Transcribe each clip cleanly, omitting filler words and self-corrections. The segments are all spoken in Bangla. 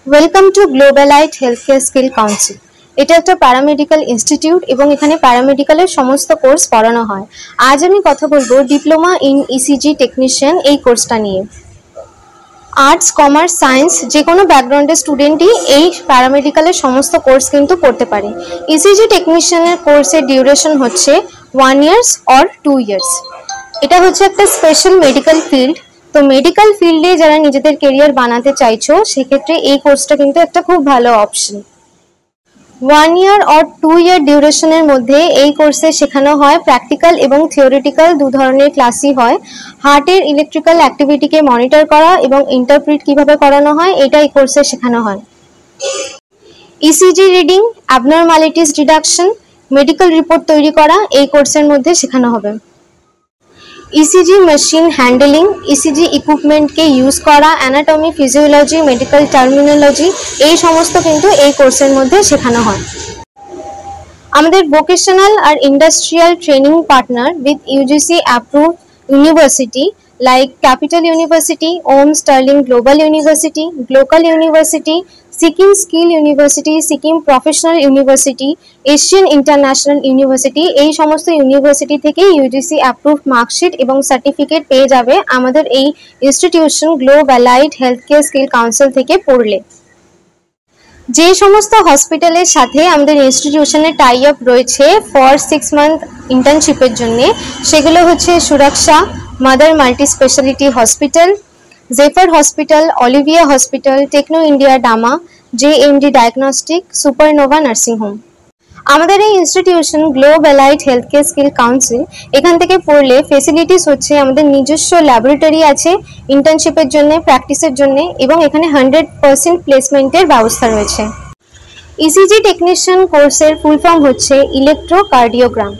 Welcome to Globalite healthcare skill council. এটা একটা প্যারামেডিক্যাল ইনস্টিটিউট এবং এখানে প্যারামেডিক্যালের সমস্ত কোর্স পড়ানো হয়। আজ আমি কথা বলবো ডিপ্লোমা ইন ইসিজি টেকনিশিয়ান এই কোর্সটা নিয়ে। আর্টস, কমার্স, সায়েন্স যে কোনো ব্যাকগ্রাউন্ডের স্টুডেন্টই এই প্যারামেডিক্যালের সমস্ত কোর্স কিন্তু পড়তে পারে। ইসিজি টেকনিশিয়ানের কোর্সের ডিউরেশন হচ্ছে 1 year or 2 years। এটা হচ্ছে একটা স্পেশাল মেডিকেল ফিল্ড। তো মেডিকেল ফিল্ডে যারা নিজেদের কেরিয়ার বানাতে চাইছো সেক্ষেত্রে এই কোর্সটা কিন্তু একটা খুব ভালো অপশন। 1 year or 2 year ডিউরেশনের মধ্যে এই কোর্সে শেখানো হয় প্র্যাকটিক্যাল এবং থিওরিটিক্যাল দু ধরনের ক্লাসই হয়। হার্টের ইলেকট্রিক্যাল অ্যাক্টিভিটিকে মনিটর করা এবং ইন্টারপ্রিট কিভাবে করানো হয় এটা এই কোর্সে শেখানো হয়। ECG reading, abnormalities deduction, medical report তৈরি করা এই কোর্সের মধ্যে শেখানো হবে। ইসিজি মেশিন হ্যান্ডেলিং, ইসিজি ইকুইপমেন্টকে ইউজ করা, অ্যানাটমি, ফিজিওলজি, মেডিকেল টার্মিনোলজি এই সমস্ত কিন্তু এই কোর্সের মধ্যে শেখানো হয়। আমাদের ভোকেশনাল আর industrial training partner with UGC approved university like Capital University, OHM Sterling Global University, Global University, Sikkim Skill University, Sikkim Professional University, Asian International University এই সমস্ত ইউনিভার্সিটি থেকে ইউজিসি অ্যাপ্রুভড মার্কশিট এবং সার্টিফিকেট পেয়ে যাবে আমাদের এই institution Globalite healthcare skill council থেকে পড়লে। যে সমস্ত হসপিটালের সাথে আমাদের ইনস্টিটিউশনের টাই আপ রয়েছে ফর 6 month ইন্টার্নশিপের জন্য সেগুলো হচ্ছে Suraksha, Mother multi speciality hospital, জেফার hospital, Olivia hospital, Techno India ডামা, JMD diagnostic, supernova nursing home. আমাদের এই institution Globalite healthcare skill council এখান থেকে পড়লে ফেসিলিটিস হচ্ছে আমাদের নিজস্ব ল্যাবরেটরি আছে ইন্টার্নশিপের জন্য, প্র্যাকটিসের জন্য এবং এখানে 100% প্লেসমেন্টের ব্যবস্থা রয়েছে। ইসিজি টেকনিশিয়ান কোর্সের ফুল ফর্ম হচ্ছে ইলেকট্রোকার্ডিওগ্রাম।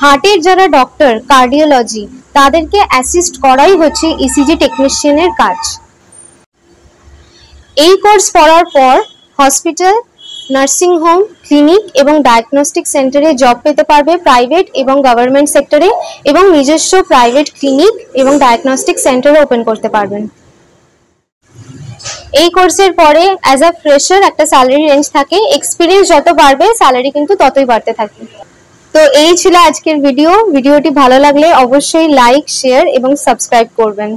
হার্টের যারা ডক্টর, কার্ডিওলজি তাদেরকে অ্যাসিস্ট করাই হচ্ছে ইসিজি টেকনিশিয়ানের কাজ। এই কোর্স পড়ার পর হসপিটাল, নার্সিং হোম, ক্লিনিক এবং ডায়াগনস্টিক সেন্টারে জব পেতে পারবে প্রাইভেট এবং গভর্নমেন্ট সেক্টরে এবং নিজস্ব প্রাইভেট ক্লিনিক এবং ডায়াগনস্টিক সেন্টারও ওপেন করতে পারবেন। এই কোর্সের পরে অ্যাজ আ ফ্রেশার একটা স্যালারি রেঞ্জ থাকে, এক্সপিরিয়েন্স যত বাড়বে স্যালারি কিন্তু ততই বাড়তে থাকে। তো এই ছিল আজকের ভিডিওটি ভালো লাগলে অবশ্যই লাইক, শেয়ার এবং সাবস্ক্রাইব করবেন।